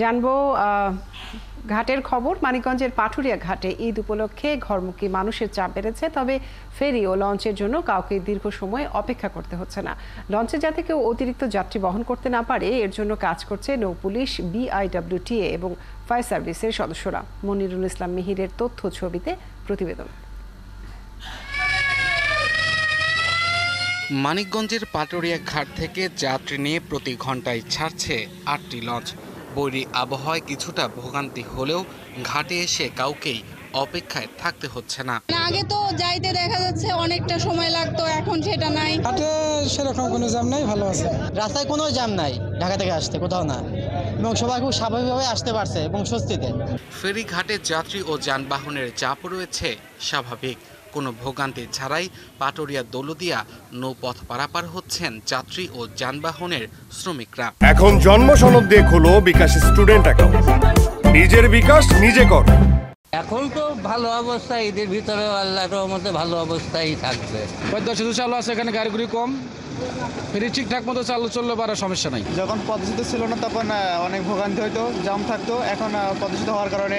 জানবো ঘাটের খবর। মানিকগঞ্জের পাটুরিয়া ঘাটে ঈদ উপলক্ষে ঘরমুখী মানুষের চাপ বেড়েছে, তবে ফেরি ও লঞ্চের জন্য কাউকে দীর্ঘ সময় অপেক্ষা করতে হচ্ছে না। লঞ্চে যাতে কেউ অতিরিক্ত যাত্রী বহন করতে না পারে এর জন্য কাজ করছে নৌপুলিশ, BIWTA এবং ফায়ার সার্ভিসের সদস্যরা। মনিরুল ইসলাম মিহিরের তথ্য ছবিতে প্রতিবেদন। মানিকগঞ্জের পাটুরিয়া ঘাট থেকে যাত্রী নিয়ে প্রতি ঘন্টায় ছাড়ছে 8টি লঞ্চ। বৈরী আবহাওয়ায় কিছুটা ভোগান্তি হলেও ঘাটে এসে কাউকেই অপেক্ষায় থাকতে হচ্ছে না। আগে তো যাইতে দেখা যাচ্ছে অনেকটা সময় লাগতো, এখন সেটা নাই। ঘাটে সেরকম কোনো জ্যাম নাই, ভালো আছে। রাস্তায় কোনো জ্যাম নাই ঢাকা থেকে আসতে, কোথাও না, এবং সবাই খুব স্বাভাবিকভাবে আসতে পারছে এবং স্বস্তিতে। ফেরি ঘাটে যাত্রী ও যানবাহনের চাপ রয়েছে স্বাভাবিক। কোনো ভোগান্তি ছাড়াই পাটুরিয়া দৌলদিয়া নৌপথ পারাপার হচ্ছেন যাত্রী ও যানবাহনের শ্রমিকরা। এখন জন্ম সনদ দিয়ে খোলো বিকাশ স্টুডেন্ট অ্যাকাউন্ট। নিজের বিকাশ নিজে কর। এখন তো ভালো অবস্থা, ঈদের ভিতরে আল্লাহর রহমতে ভালো অবস্থায় থাকবে। শুধু চালু আছে, এখানে গাড়িগুলি কম, ফেরি ঠিকঠাক মতো চালু চললে পারে, সমস্যা নাই। যখন পদচ্যুত ছিল না তখন অনেক ভোগান্তি হইতো, জাম থাকতো। এখন পদচ্যুত হওয়ার কারণে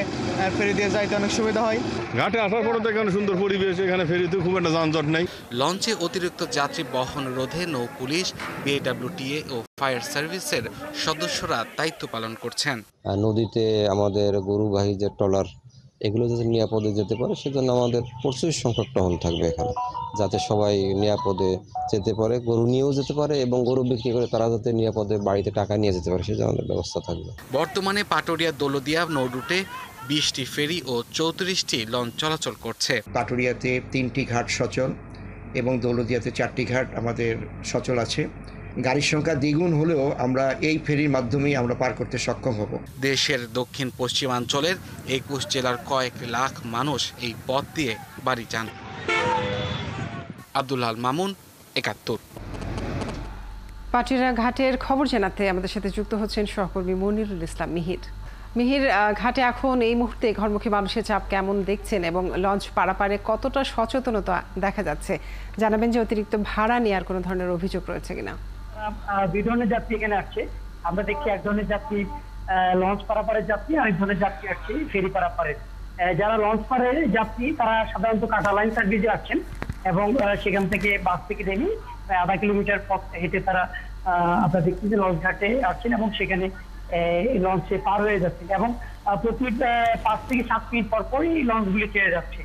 ফেরি দিয়ে যাইতে অনেক সুবিধা হয়। ঘাটে আসার পরে তো এখানে সুন্দর পরিবেশ, এখানে ফেরিতে খুব একটা যানজট নাই। লঞ্চে অতিরিক্ত যাত্রী বহন রোধে নৌ পুলিশ, BIWTA ও ফায়ার সার্ভিসের সদস্যরা দায়িত্ব পালন করছেন। নদীতে আমাদের গরুবাহী যে ট্রলার, এগুলো যাতে নিরাপদে যেতে পারে সেজন্য আমাদের প্রচুর সংখ্যক টহল থাকবে এখানে, যাতে সবাই নিরাপদে যেতে পারে, গরু নিয়েও যেতে পারে এবং গরু বিক্রি করে তারা যাতে নিরাপদে বাড়িতে টাকা নিয়ে যেতে পারে সেজন্য আমাদের ব্যবস্থা থাকবে। বর্তমানে পাটুরিয়া দৌলদিয়া নৌ রুটে 20টি ফেরি ও 34টি লঞ্চ চলাচল করছে। পাটুরিয়াতে 3টি ঘাট সচল এবং দৌলদিয়াতে 4টি ঘাট আমাদের সচল আছে। গাড়ির সংখ্যা দ্বিগুণ হলেও আমরা এই ফেরির মাধ্যমেই আমরা পার করতে সক্ষম হব। দেশের দক্ষিণ পশ্চিমাঞ্চলের 21 জেলার কয়েক লাখ মানুষ এই পথ দিয়ে বাড়ি যান। আব্দুল আল মামুন, 71। পাটুরিয়া ঘাটের খবর জানাতে আমাদের সাথে যুক্ত হচ্ছেন সহকর্মী মনিরুল ইসলাম মিহির। মিহির, ঘাটে এখন এই মুহূর্তে ঘরমুখী মানুষের চাপ কেমন দেখছেন এবং লঞ্চ পারাপারে কতটা সচেতনতা দেখা যাচ্ছে? জানাবেন যে অতিরিক্ত ভাড়া নেওয়ার কোনো ধরনের অভিযোগ রয়েছে কিনা। দুই ধরনের যাত্রী এখানে আসছে। আমরা দেখছি এক ধরনের যাত্রী লঞ্চ পারাপারের যাত্রী, আরেক ধরনের যাত্রী আসছে ফেরি পারাপারের। যারা লঞ্চ পারের যাত্রী তারা সাধারণত কাটা লাইন সার্ভিসে আসছেন এবং সেখান থেকে বাস থেকে নেমে 1/2 কিলোমিটার পথ হেঁটে তারা আপনারা দেখছি যে লঞ্চ ঘাটে আসছেন এবং সেখানে লঞ্চে পার হয়ে যাচ্ছেন এবং প্রতি 5 থেকে 7 মিনিট পর পরই লঞ্চগুলি ছেড়ে যাচ্ছে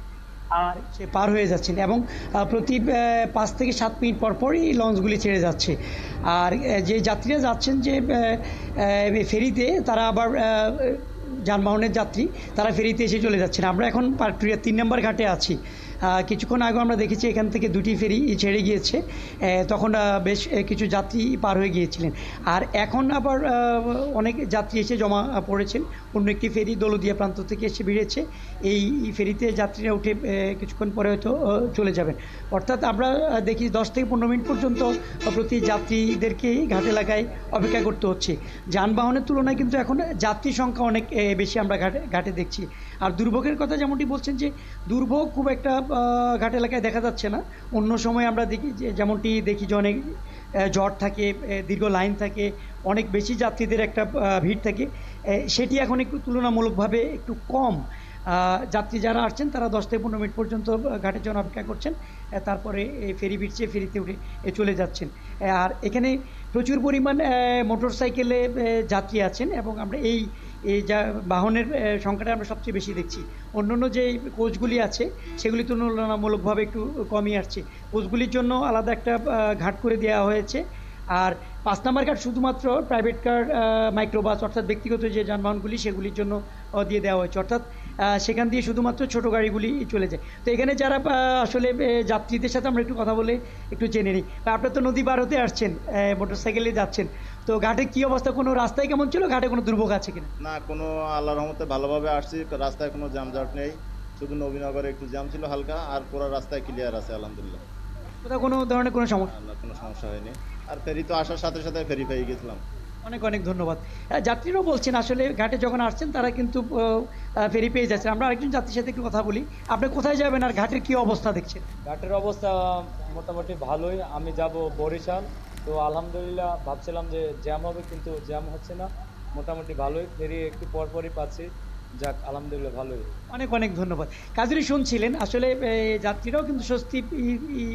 আর সে পার হয়ে যাচ্ছেন এবং প্রতি 5 থেকে 7 মিনিট পর পরই লঞ্চগুলি ছেড়ে যাচ্ছে। আর যে যাত্রীরা যাচ্ছেন যে ফেরিতে, তারা আবার যানবাহনের যাত্রী, তারা ফেরিতে এসে চলে যাচ্ছেন। আমরা এখন পাটুরিয়া 3 নম্বর ঘাটে আছি। কিছুক্ষণ আগে আমরা দেখেছি এখান থেকে 2টি ফেরি ছেড়ে গিয়েছে, তখন বেশ কিছু যাত্রী পার হয়ে গিয়েছিলেন। আর এখন আবার অনেক যাত্রী এসে জমা পড়েছেন। অন্য একটি ফেরি দৌলদিয়া প্রান্ত থেকে এসে ভিড়েছে। এই ফেরিতে যাত্রীরা উঠে কিছুক্ষণ পরে হয়তো চলে যাবেন। অর্থাৎ আমরা দেখি 10 থেকে 15 মিনিট পর্যন্ত প্রতি যাত্রীদেরকেই ঘাট এলাকায় অপেক্ষা করতে হচ্ছে। যানবাহনের তুলনায় কিন্তু এখন যাত্রী সংখ্যা অনেক বেশি আমরা ঘাটে দেখছি। আর দুর্ভোগের কথা যেমনটি বলছেন, যে দুর্ভোগ খুব একটা ঘাট এলাকায় দেখা যাচ্ছে না। অন্য সময় আমরা দেখি যেমনটি দেখি যে অনেক জট থাকে, দীর্ঘ লাইন থাকে, অনেক বেশি যাত্রীদের একটা ভিড় থাকে। সেটি এখন একটু তুলনামূলকভাবে একটু কম। যাত্রী যারা আসছেন তারা 10 থেকে 15 মিনিট পর্যন্ত ঘাটের জন্য অপেক্ষা করছেন, তারপরে ফেরি ভিড়ছে, ফেরিতে উঠে চলে যাচ্ছেন। আর এখানে প্রচুর পরিমাণ মোটর সাইকেলে যাত্রী আছেন এবং আমরা এই যা বাহনের সংখ্যাটা আমরা সবচেয়ে বেশি দেখছি। অন্যান্য যে কোচগুলি আছে সেগুলি তুলনামূলকভাবে একটু কমই আসছে। কোচগুলির জন্য আলাদা একটা ঘাট করে দেওয়া হয়েছে। আর 5 নম্বর ঘাট শুধুমাত্র প্রাইভেট কার, মাইক্রোবাস অর্থাৎ ব্যক্তিগত যে যানবাহনগুলি সেগুলির জন্য দিয়ে দেওয়া হয়েছে। অর্থাৎ সেখান দিয়ে শুধুমাত্র ছোট গাড়িগুলি চলে যায়। তো এখানে যারা আসলে যাত্রীদের সাথে আমরা একটু কথা বলে একটু জেনে নিই। আপনারা তো নদী পার হতে আসছেন, মোটরসাইকেলে যাচ্ছেন, তো ঘাটে কি অবস্থা? কোনো রাস্তায় কেমন ছিল? ঘাটে কোনো দুর্ভোগ আছে কিনা? না, কোনো আল্লাহর রহমতে ভালোভাবে আসছি। রাস্তায় কোনো জ্যামজট নেই, শুধু নবীনগরে একটু জ্যাম ছিল হালকা, আর পুরো রাস্তায় ক্লিয়ার আছে আলহামদুলিল্লাহ। কোথাও কোনো ধরনের কোনো সমস্যা? না, কোনো সমস্যা হয়নি। আর ফেরি তো আসার সাথে সাথে ফেরি পেয়ে গেছিলাম। অনেক অনেক ধন্যবাদ। যাত্রীরাও বলছেন আসলে ঘাটে যখন আসছেন তারা কিন্তু ফেরি পেয়ে যাচ্ছেন। আমরা আরেকজন যাত্রীর সাথে একটু কথা বলি। আপনি কোথায় যাবেন আর ঘাটের কি অবস্থা দেখছেন? ঘাটের অবস্থা মোটামুটি ভালোই। আমি যাব বরিশাল, তো আলহামদুলিল্লাহ ভাবছিলাম যে জ্যাম হবে, কিন্তু জ্যাম হচ্ছে না। মোটামুটি ভালোই, ফেরি একটু পরপরই পাচ্ছি, যাক আলহামদুলিল্লাহ ভালোই। অনেক অনেক ধন্যবাদ। কাজেরই শুনছিলেন আসলে যাত্রীরাও কিন্তু স্বস্তি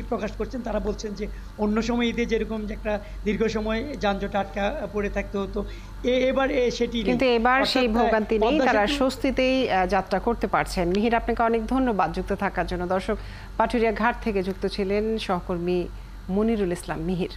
প্রকাশ করছেন। তারা বলছেন যে অন্য সময় ঈদে যেরকম যে একটা দীর্ঘ সময় যানজট আটকা পড়ে থাকতে হতো, এবার সেটি নেই। কিন্তু এবার অর্থাৎ, সেই ভোগান্তি নেই, পদ্মা তারা সেতু- স্বস্তিতেই যাত্রা করতে পারছেন। মিহির, আপনাকে অনেক ধন্যবাদ যুক্ত থাকার জন্য। দর্শক, পাটুরিয়া ঘাট থেকে যুক্ত ছিলেন সহকর্মী মনিরুল ইসলাম মিহির।